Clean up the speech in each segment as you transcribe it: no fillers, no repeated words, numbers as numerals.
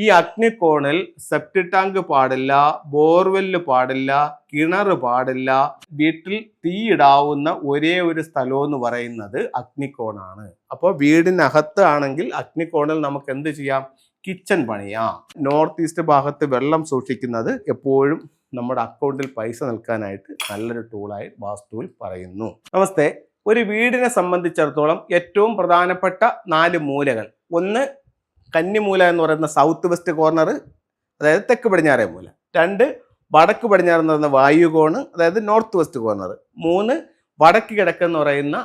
ഈ അഗ്നികോണിൽ septic tank പാടില്ല, borewell പാടില്ല, കിണർ പാടില്ല. വീട്ടിൽ തീയിടാവുന്ന ഒരേ ഒരു സ്ഥലം എന്ന് പറയുന്നത് അഗ്നികോണാണ്. അപ്പോൾ വീടിനകത്ത് ആണെങ്കിൽ അഗ്നികോണിൽ നമുക്ക് എന്ത് ചെയ്യാം? കിച്ചൺ പണിയാം. നോർത്ത് ഈസ്റ്റ് ഭാഗത്ത് വെള്ളം സൂക്ഷിക്കുന്നത് എപ്പോഴും നമ്മുടെ അക്കൗണ്ടിൽ പൈസ നിൽക്കാനായിട്ട് നല്ലൊരു ടൂളായി വാസ്തുവിൽ പറയുന്നു. നമസ്തേ. ഒരു വീടിനെ സംബന്ധിച്ചിടത്തോളം ഏറ്റവും പ്രധാനപ്പെട്ട 4 മൂലകൾ. ഒന്ന് കന്നിമൂല എന്ന് പറയുന്ന സൗത്ത് വെസ്റ്റ് കോർണർ, അതായത് തെക്ക് പടിഞ്ഞാറേ മൂല. 2 വടക്ക് പടിഞ്ഞാറ് എന്ന് പറയുന്ന വായുകോണ്, അതായത് നോർത്ത് വെസ്റ്റ് കോർണർ. 3 വടക്ക് കിഴക്ക് എന്ന് പറയുന്ന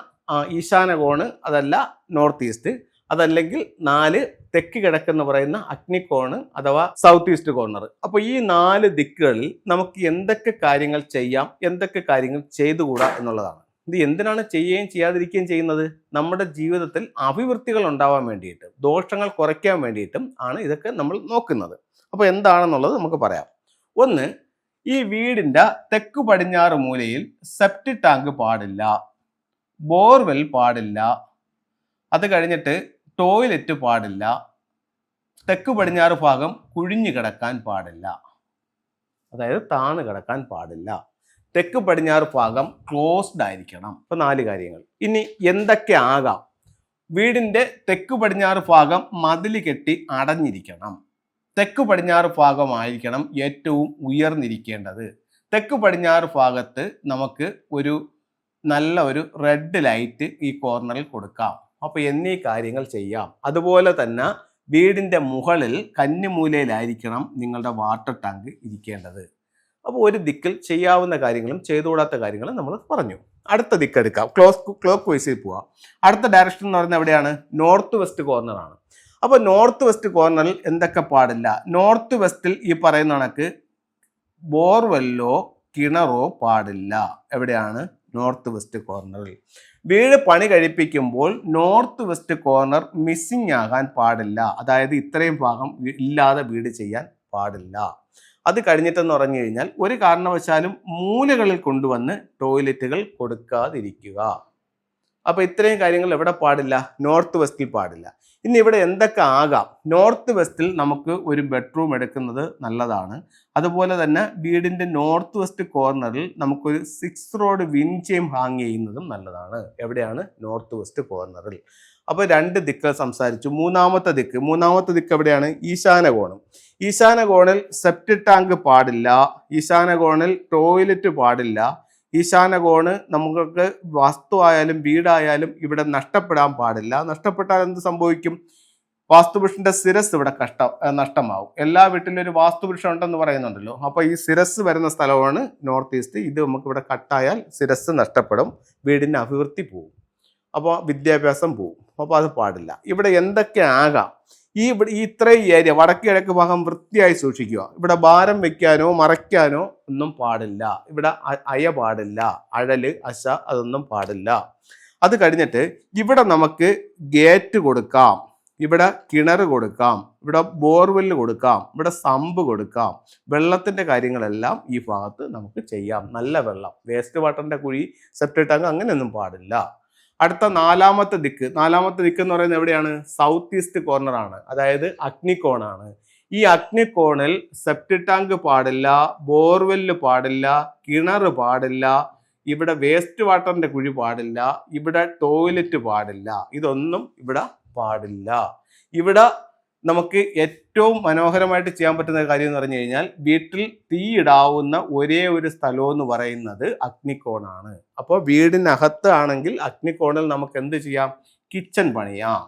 ഈശാന കോണ്, അതല്ല നോർത്ത് ഈസ്റ്റ്. അതല്ലെങ്കിൽ 4 തെക്ക് കിഴക്കെന്ന് പറയുന്ന അഗ്നികോണ് അഥവാ സൗത്ത് ഈസ്റ്റ് കോർണർ. അപ്പോൾ ഈ 4 ദിക്കുകളിൽ നമുക്ക് എന്തൊക്കെ കാര്യങ്ങൾ ചെയ്യാം, എന്തൊക്കെ കാര്യങ്ങൾ ചെയ്തുകൂടാ എന്നുള്ളതാണ്. ഇത് എന്തിനാണ് ചെയ്യുകയും ചെയ്യാതിരിക്കുകയും ചെയ്യുന്നത്? നമ്മുടെ ജീവിതത്തിൽ അഭിവൃദ്ധികൾ ഉണ്ടാവാൻ വേണ്ടിയിട്ട്, ദോഷങ്ങൾ കുറയ്ക്കാൻ വേണ്ടിയിട്ടും ആണ് ഇതൊക്കെ നമ്മൾ നോക്കുന്നത്. അപ്പോൾ എന്താണെന്നുള്ളത് നമുക്ക് പറയാം. ഒന്ന്, ഈ വീടിൻ്റെ തെക്ക് പടിഞ്ഞാറ് മൂലയിൽ സെപ്റ്റിക് ടാങ്ക് പാടില്ല, ബോർവെൽ പാടില്ല, അത് കഴിഞ്ഞിട്ട് ടോയ്ലറ്റ് പാടില്ല, തെക്ക് പടിഞ്ഞാറ് ഭാഗം കുഴിഞ്ഞു കിടക്കാൻ പാടില്ല, അതായത് താന്ന് കിടക്കാൻ പാടില്ല, തെക്ക് പടിഞ്ഞാറ് ഭാഗം ക്ലോസ്ഡ് ആയിരിക്കണം. ഇപ്പൊ 4 കാര്യങ്ങൾ. ഇനി എന്തൊക്കെ ആകാം? വീടിന്റെ തെക്ക് പടിഞ്ഞാറ് ഭാഗം മതിൽ കെട്ടി അടഞ്ഞിരിക്കണം. തെക്ക് പടിഞ്ഞാറ് ഭാഗമായിരിക്കണം ഏറ്റവും ഉയർന്നിരിക്കേണ്ടത്. തെക്ക് പടിഞ്ഞാറ് ഭാഗത്ത് നമുക്ക് നല്ല ഒരു റെഡ് ലൈറ്റ് ഈ കോർണറിൽ കൊടുക്കാം. അപ്പോൾ എന്നീ കാര്യങ്ങൾ ചെയ്യാം. അതുപോലെ തന്നെ വീടിൻ്റെ മുകളിൽ കന്നിമൂലയിലായിരിക്കണം നിങ്ങളുടെ വാട്ടർ ടാങ്ക് ഇരിക്കേണ്ടത്. അപ്പോൾ ഒരു ദിക്കിൽ ചെയ്യാവുന്ന കാര്യങ്ങളും ചെയ്തുകൂടാത്ത കാര്യങ്ങളും നമ്മൾ പറഞ്ഞു. അടുത്ത ദിക്ക് എടുക്കാം. ക്ലോക്ക് വൈസിൽ പോവാം. അടുത്ത ഡയറക്ഷൻ എന്ന് പറയുന്നത് എവിടെയാണ്? നോർത്ത് വെസ്റ്റ് കോർണറാണ്. അപ്പോൾ നോർത്ത് വെസ്റ്റ് കോർണറിൽ എന്തൊക്കെ പാടില്ല? നോർത്ത് വെസ്റ്റിൽ ഈ പറയുന്ന കണക്ക് ബോർവെല്ലോ കിണറോ പാടില്ല. എവിടെയാണ്? നോർത്ത് വെസ്റ്റ് കോർണറിൽ. വീട് പണി കഴിപ്പിക്കുമ്പോൾ നോർത്ത് വെസ്റ്റ് കോർണർ മിസ്സിങ് ആകാൻ പാടില്ല. അതായത് ഇത്രയും ഭാഗം ഇല്ലാതെ വീട് ചെയ്യാൻ പാടില്ല. അത് കഴിഞ്ഞിട്ടെന്ന് പറഞ്ഞു കഴിഞ്ഞാൽ ഒരു കാരണവശാലും മൂലകളിൽ കൊണ്ടുവന്ന് ടോയ്ലറ്റുകൾ കൊടുക്കാതിരിക്കുക. അപ്പോൾ ഇത്രയും കാര്യങ്ങൾ എവിടെ പാടില്ല? നോർത്ത് വെസ്റ്റിൽ പാടില്ല. ഇനി ഇവിടെ എന്തൊക്കെ ആകാം? നോർത്ത് വെസ്റ്റിൽ നമുക്ക് ഒരു ബെഡ്റൂം എടുക്കുന്നത് നല്ലതാണ്. അതുപോലെ തന്നെ വീടിൻ്റെ നോർത്ത് വെസ്റ്റ് കോർണറിൽ നമുക്കൊരു 6 റോഡ് വിൻചെയിം ഹാങ് ചെയ്യുന്നതും നല്ലതാണ്. എവിടെയാണ്? നോർത്ത് വെസ്റ്റ് കോർണറിൽ. അപ്പോൾ 2 ദിക്കുകൾ സംസാരിച്ചു. മൂന്നാമത്തെ ദിക്ക് എവിടെയാണ്? ഈശാന കോണം. ഈശാന കോണിൽ സെപ്റ്റിക് ടാങ്ക് പാടില്ല, ഈശാന കോണിൽ ടോയ്ലറ്റ് പാടില്ല. ഈശാന കോണ് നമുക്ക് വസ്തു ആയാലും വീടായാലും ഇവിടെ നഷ്ടപ്പെടാൻ പാടില്ല. നഷ്ടപ്പെട്ടാൽ എന്ത് സംഭവിക്കും? വാസ്തുപുരുഷന്റെ ശിരസ് ഇവിടെ നഷ്ടമാവും. എല്ലാ വീട്ടിലും ഒരു വാസ്തുപുരുഷൻ ഉണ്ടെന്ന് പറയുന്നുണ്ടല്ലോ. അപ്പോൾ ഈ ശിരസ് വരുന്ന സ്ഥലമാണ് നോർത്ത് ഈസ്റ്റ്. ഇത് നമുക്ക് ഇവിടെ കട്ടായാൽ ശിരസ് നഷ്ടപ്പെടും, വീടിന് അഭിവൃദ്ധി പോവും, അപ്പോൾ വിദ്യാഭ്യാസം പോവും. അപ്പോൾ അത് പാടില്ല. ഇവിടെ എന്തൊക്കെ ആകാം? ഈ ഇത്രയും ഏരിയ വടക്ക് കിഴക്ക് ഭാഗം വൃത്തിയായി സൂക്ഷിക്കുക. ഇവിടെ ഭാരം വെക്കാനോ മറയ്ക്കാനോ ഒന്നും പാടില്ല. ഇവിടെ അയ പാടില്ല, അഴല് അശ അതൊന്നും പാടില്ല. അത് കഴിഞ്ഞിട്ട് ഇവിടെ നമുക്ക് ഗേറ്റ് കൊടുക്കാം, ഇവിടെ കിണർ കൊടുക്കാം, ഇവിടെ ബോർവെല്ല് കൊടുക്കാം, ഇവിടെ സമ്പ് കൊടുക്കാം. വെള്ളത്തിന്റെ കാര്യങ്ങളെല്ലാം ഈ ഭാഗത്ത് നമുക്ക് ചെയ്യാം. നല്ല വെള്ളം, വേസ്റ്റ് വാട്ടറിന്റെ കുഴി, സെപ്റ്റിക് ടാങ്ക് അങ്ങനെയൊന്നും പാടില്ല. അടുത്ത നാലാമത്തെ ദിക്ക് എന്ന് പറയുന്നത് എവിടെയാണ്? സൗത്ത് ഈസ്റ്റ് കോർണർ ആണ്, അതായത് അഗ്നികോണാണ്. ഈ അഗ്നികോണിൽ സെപ്റ്റിക് ടാങ്ക് പാടില്ല, ബോർവെല്ല് പാടില്ല, കിണർ പാടില്ല, ഇവിടെ വേസ്റ്റ് വാട്ടറിന്റെ കുഴി പാടില്ല, ഇവിടെ ടോയ്ലറ്റ് പാടില്ല. ഇതൊന്നും ഇവിടെ പാടില്ല. ഇവിടെ നമുക്ക് ഏറ്റവും മനോഹരമായിട്ട് ചെയ്യാൻ പറ്റുന്ന കാര്യം എന്ന് പറഞ്ഞു കഴിഞ്ഞാൽ വീട്ടിൽ തീയിടാവുന്ന ഒരേ ഒരു സ്ഥലം എന്ന് പറയുന്നത് അഗ്നികോണാണ്. അപ്പോൾ വീടിനകത്ത് ആണെങ്കിൽ അഗ്നികോണിൽ നമുക്ക് എന്ത് ചെയ്യാം? കിച്ചൺ പണിയാം.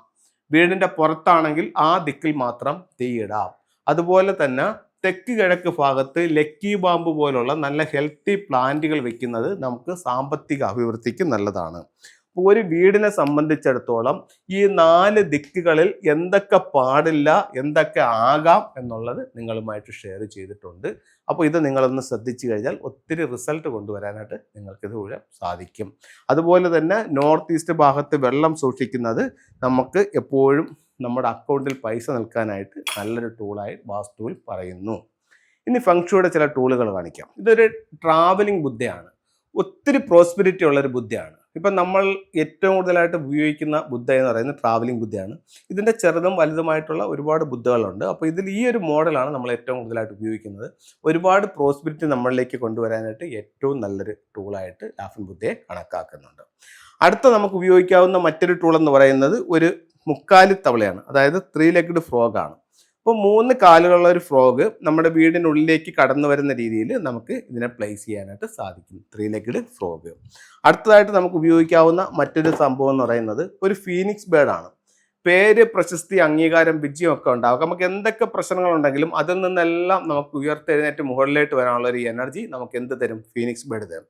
വീടിന്റെ പുറത്താണെങ്കിൽ ആ ദിക്കിൽ മാത്രം തീയിടാം. അതുപോലെ തന്നെ തെക്ക് കിഴക്ക് ഭാഗത്ത് ലക്കി ബാമ്പ് പോലുള്ള നല്ല ഹെൽത്തി പ്ലാന്റുകൾ വെക്കുന്നത് നമുക്ക് സാമ്പത്തിക അഭിവൃദ്ധിക്ക് നല്ലതാണ്. ഒരു വീടിനെ സംബന്ധിച്ചിടത്തോളം ഈ 4 ദിക്കുകളിൽ എന്തൊക്കെ പാടില്ല, എന്തൊക്കെ ആകാം എന്നുള്ളത് നിങ്ങളുമായിട്ട് ഷെയർ ചെയ്തിട്ടുണ്ട്. അപ്പോൾ ഇത് നിങ്ങളൊന്ന് ശ്രദ്ധിച്ചു കഴിഞ്ഞാൽ ഒത്തിരി റിസൾട്ട് കൊണ്ടുവരാനായിട്ട് നിങ്ങൾക്കിതുവരെ സാധിക്കും. അതുപോലെ തന്നെ നോർത്ത് ഈസ്റ്റ് ഭാഗത്ത് വെള്ളം സൂക്ഷിക്കുന്നത് നമുക്ക് എപ്പോഴും നമ്മുടെ അക്കൗണ്ടിൽ പൈസ നിൽക്കാനായിട്ട് നല്ലൊരു ടൂളായി വാസ്തുവിൽ പറയുന്നു. ഇനി ഫെങ്ഷുയുടെ ചില ടൂളുകൾ കാണിക്കാം. ഇതൊരു ട്രാവലിംഗ് ബുദ്ധയാണ്, ഒത്തിരി പ്രോസ്പെരിറ്റി ഉള്ളൊരു ബുദ്ധയാണ്. ഇപ്പം നമ്മൾ ഏറ്റവും കൂടുതലായിട്ട് ഉപയോഗിക്കുന്ന ബുദ്ധ എന്ന് പറയുന്നത് ട്രാവലിംഗ് ബുദ്ധയാണ്. ഇതിൻ്റെ ചെറുതും വലുതുമായിട്ടുള്ള ഒരുപാട് ബുദ്ധകളുണ്ട്. അപ്പോൾ ഇതിൽ ഈ ഒരു മോഡലാണ് നമ്മൾ ഏറ്റവും കൂടുതലായിട്ട് ഉപയോഗിക്കുന്നത്. ഒരുപാട് പ്രോസ്പെരിറ്റി നമ്മളിലേക്ക് കൊണ്ടുവരാനായിട്ട് ഏറ്റവും നല്ലൊരു ടൂളായിട്ട് ലാഫിൻ ബുദ്ധയെ കണക്കാക്കുന്നുണ്ട്. അടുത്ത നമുക്ക് ഉപയോഗിക്കാവുന്ന മറ്റൊരു ടൂൾ എന്ന് പറയുന്നത് ഒരു മുക്കാലി തവളയാണ്, അതായത് 3 legged ഫ്രോഗ് ആണ്. അപ്പോൾ 3 കാലുകളുള്ള ഒരു ഫ്രോഗ് നമ്മുടെ വീടിനുള്ളിലേക്ക് കടന്നു വരുന്ന രീതിയിൽ നമുക്ക് ഇതിനെ പ്ലേസ് ചെയ്യാനായിട്ട് സാധിക്കും. 3 legged ഫ്രോഗ്. അടുത്തതായിട്ട് നമുക്ക് ഉപയോഗിക്കാവുന്ന മറ്റൊരു സംഭവം എന്ന് പറയുന്നത് ഒരു ഫീനിക്സ് ബേർഡ് ആണ്. പേര്, പ്രശസ്തി, അംഗീകാരം, വിജയം ഒക്കെ ഉണ്ടാകും. നമുക്ക് എന്തൊക്കെ പ്രശ്നങ്ങളുണ്ടെങ്കിലും അതിൽ നിന്നെല്ലാം നമുക്ക് ഉയർത്തെഴുന്നേറ്റ് മുകളിലേക്ക് വരാനുള്ള ഒരു എനർജി നമുക്ക് എന്ത് തരും? ഫീനിക്സ് ബേർഡ് തരും.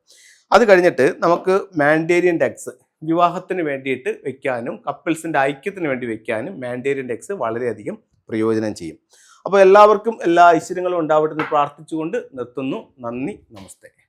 അത് കഴിഞ്ഞിട്ട് നമുക്ക് മാൻഡേരിയൻ ഡക്സ് വിവാഹത്തിന് വേണ്ടിയിട്ട് വെക്കാനും കപ്പിൾസിൻ്റെ ഐക്യത്തിന് വേണ്ടി വെക്കാനും മാൻഡേരിയൻ ഡക്സ് വളരെയധികം പ്രയോജനം ചെയ്യും. അപ്പോൾ എല്ലാവർക്കും എല്ലാ ഐശ്വര്യങ്ങളും ഉണ്ടാവട്ടെ എന്ന് പ്രാർത്ഥിച്ചുകൊണ്ട് നിർത്തുന്നു. നന്ദി, നമസ്തേ.